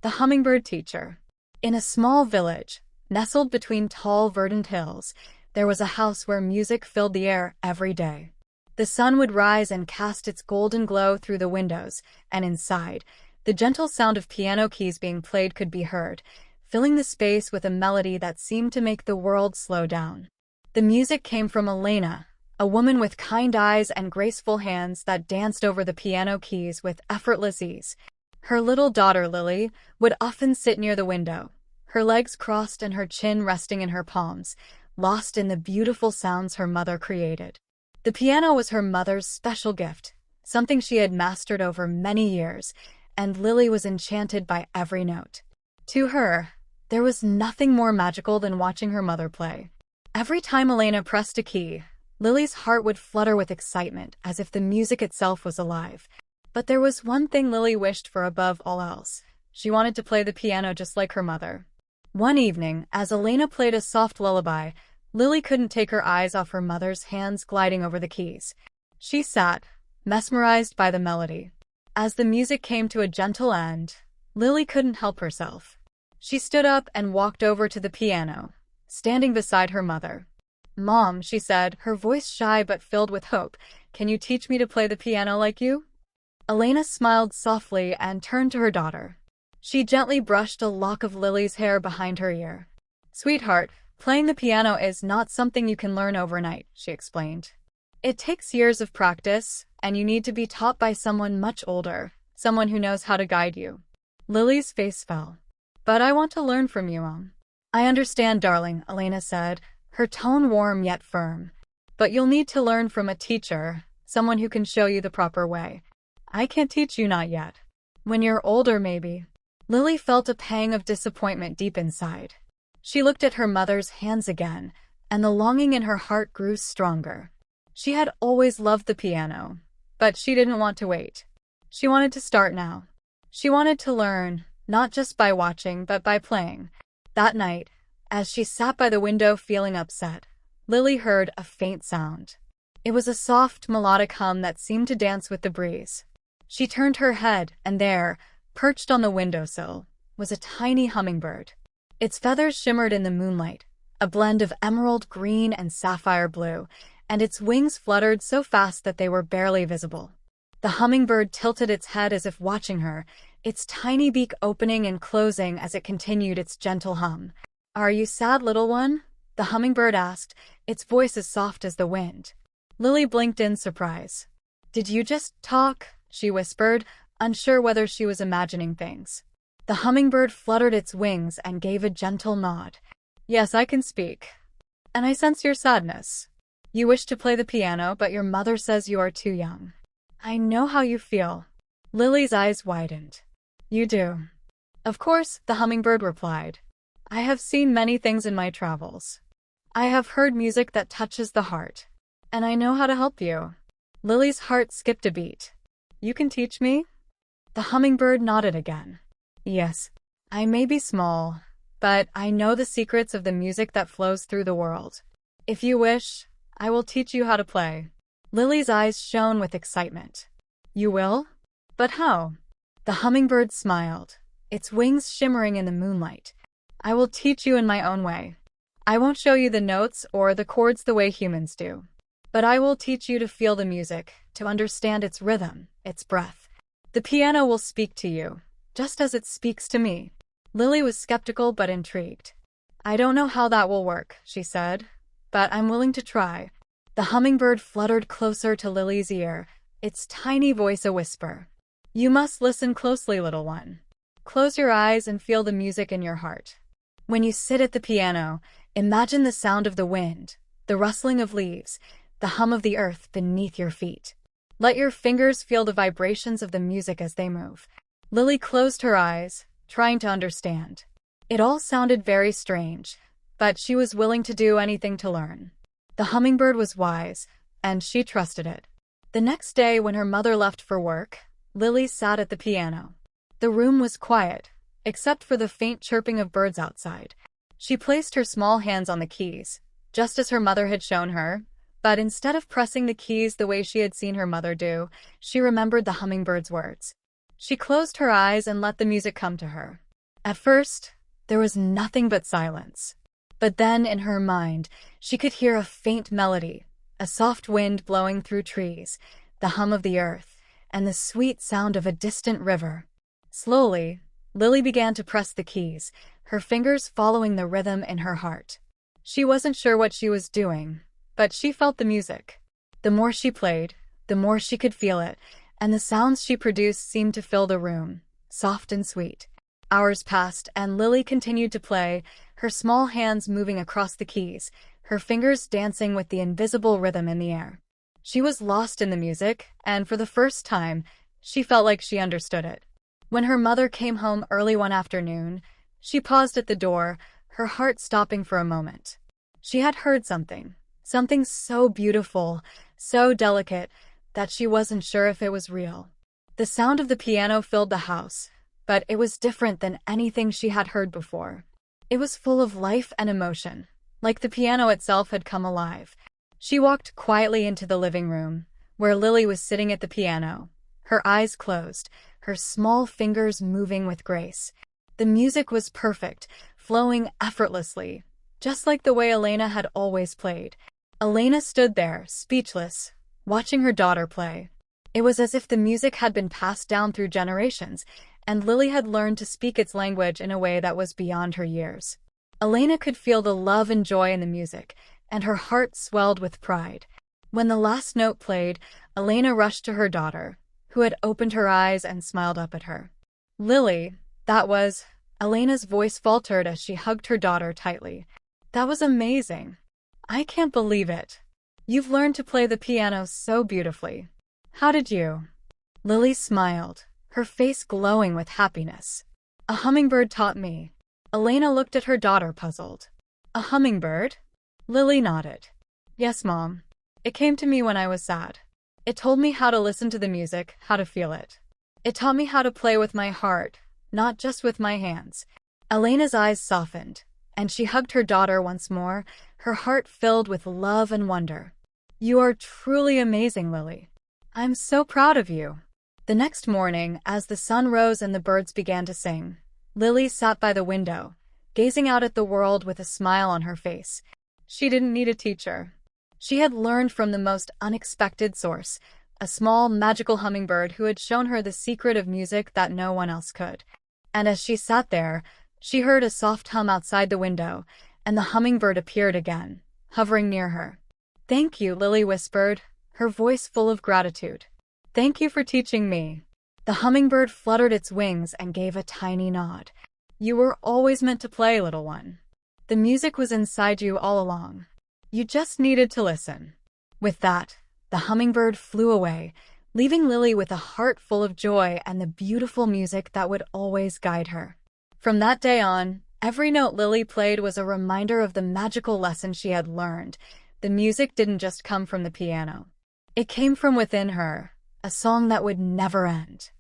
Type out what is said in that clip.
The Hummingbird Teacher. In a small village, nestled between tall verdant hills, there was a house where music filled the air every day. The sun would rise and cast its golden glow through the windows, and inside, the gentle sound of piano keys being played could be heard, filling the space with a melody that seemed to make the world slow down. The music came from Elena, a woman with kind eyes and graceful hands that danced over the piano keys with effortless ease. Her little daughter, Lily, would often sit near the window, her legs crossed and her chin resting in her palms, lost in the beautiful sounds her mother created. The piano was her mother's special gift, something she had mastered over many years, and Lily was enchanted by every note. To her, there was nothing more magical than watching her mother play. Every time Elena pressed a key, Lily's heart would flutter with excitement, as if the music itself was alive. But there was one thing Lily wished for above all else. She wanted to play the piano just like her mother. One evening, as Elena played a soft lullaby, Lily couldn't take her eyes off her mother's hands gliding over the keys. She sat, mesmerized by the melody. As the music came to a gentle end, Lily couldn't help herself. She stood up and walked over to the piano, standing beside her mother. "Mom," she said, her voice shy but filled with hope, "can you teach me to play the piano like you?" Elena smiled softly and turned to her daughter. She gently brushed a lock of Lily's hair behind her ear. "Sweetheart, playing the piano is not something you can learn overnight," she explained. "It takes years of practice, and you need to be taught by someone much older, someone who knows how to guide you." Lily's face fell. "But I want to learn from you, Mom." "I understand, darling," Elena said, her tone warm yet firm. "But you'll need to learn from a teacher, someone who can show you the proper way. I can't teach you, not yet. When you're older, maybe." Lily felt a pang of disappointment deep inside. She looked at her mother's hands again, and the longing in her heart grew stronger. She had always loved the piano, but she didn't want to wait. She wanted to start now. She wanted to learn, not just by watching, but by playing. That night, as she sat by the window feeling upset, Lily heard a faint sound. It was a soft, melodic hum that seemed to dance with the breeze. She turned her head, and there, perched on the windowsill, was a tiny hummingbird. Its feathers shimmered in the moonlight, a blend of emerald green and sapphire blue, and its wings fluttered so fast that they were barely visible. The hummingbird tilted its head as if watching her, its tiny beak opening and closing as it continued its gentle hum. "Are you sad, little one?" the hummingbird asked, its voice as soft as the wind. Lily blinked in surprise. "Did you just talk?" she whispered, unsure whether she was imagining things. The hummingbird fluttered its wings and gave a gentle nod. "Yes, I can speak. And I sense your sadness. You wish to play the piano, but your mother says you are too young. I know how you feel." Lily's eyes widened. "You do?" "Of course," the hummingbird replied. "I have seen many things in my travels. I have heard music that touches the heart. And I know how to help you." Lily's heart skipped a beat. "You can teach me?" The hummingbird nodded again. "Yes, I may be small, but I know the secrets of the music that flows through the world. If you wish, I will teach you how to play." Lily's eyes shone with excitement. "You will? But how?" The hummingbird smiled, its wings shimmering in the moonlight. "I will teach you in my own way. I won't show you the notes or the chords the way humans do. But I will teach you to feel the music, to understand its rhythm, its breath. The piano will speak to you, just as it speaks to me." Lily was skeptical but intrigued. "I don't know how that will work," she said, "but I'm willing to try." The hummingbird fluttered closer to Lily's ear, its tiny voice a whisper. "You must listen closely, little one. Close your eyes and feel the music in your heart. When you sit at the piano, imagine the sound of the wind, the rustling of leaves, the hum of the earth beneath your feet. Let your fingers feel the vibrations of the music as they move." Lily closed her eyes, trying to understand. It all sounded very strange, but she was willing to do anything to learn. The hummingbird was wise, and she trusted it. The next day, when her mother left for work, Lily sat at the piano. The room was quiet, except for the faint chirping of birds outside. She placed her small hands on the keys, just as her mother had shown her, but instead of pressing the keys the way she had seen her mother do, she remembered the hummingbird's words. She closed her eyes and let the music come to her. At first, there was nothing but silence. But then, in her mind, she could hear a faint melody, a soft wind blowing through trees, the hum of the earth, and the sweet sound of a distant river. Slowly, Lily began to press the keys, her fingers following the rhythm in her heart. She wasn't sure what she was doing, but she felt the music. The more she played, the more she could feel it, and the sounds she produced seemed to fill the room, soft and sweet. Hours passed, and Lily continued to play, her small hands moving across the keys, her fingers dancing with the invisible rhythm in the air. She was lost in the music, and for the first time, she felt like she understood it. When her mother came home early one afternoon, she paused at the door, her heart stopping for a moment. She had heard something so beautiful, so delicate, that she wasn't sure if it was real. The sound of the piano filled the house, but it was different than anything she had heard before. It was full of life and emotion, like the piano itself had come alive. She walked quietly into the living room, where Lily was sitting at the piano, her eyes closed, her small fingers moving with grace. The music was perfect, flowing effortlessly, just like the way Elena had always played. Elena stood there, speechless, watching her daughter play. It was as if the music had been passed down through generations, and Lily had learned to speak its language in a way that was beyond her years. Elena could feel the love and joy in the music, and her heart swelled with pride. When the last note played, Elena rushed to her daughter, who had opened her eyes and smiled up at her. "Lily, that was—" Elena's voice faltered as she hugged her daughter tightly. "That was amazing. I can't believe it. You've learned to play the piano so beautifully. How did you?" Lily smiled, her face glowing with happiness. "A hummingbird taught me." Elena looked at her daughter puzzled. "A hummingbird?" Lily nodded. "Yes, Mom. It came to me when I was sad. It told me how to listen to the music, how to feel it. It taught me how to play with my heart, not just with my hands." Elena's eyes softened, and she hugged her daughter once more, her heart filled with love and wonder. "You are truly amazing, Lily. I'm so proud of you." The next morning, as the sun rose and the birds began to sing, Lily sat by the window, gazing out at the world with a smile on her face. She didn't need a teacher. She had learned from the most unexpected source, a small, magical hummingbird who had shown her the secret of music that no one else could. And as she sat there, she heard a soft hum outside the window, and the hummingbird appeared again, hovering near her. "Thank you," Lily whispered, her voice full of gratitude. "Thank you for teaching me." The hummingbird fluttered its wings and gave a tiny nod. "You were always meant to play, little one. The music was inside you all along. You just needed to listen." With that, the hummingbird flew away, leaving Lily with a heart full of joy and the beautiful music that would always guide her. From that day on, every note Lily played was a reminder of the magical lesson she had learned. The music didn't just come from the piano. It came from within her, a song that would never end.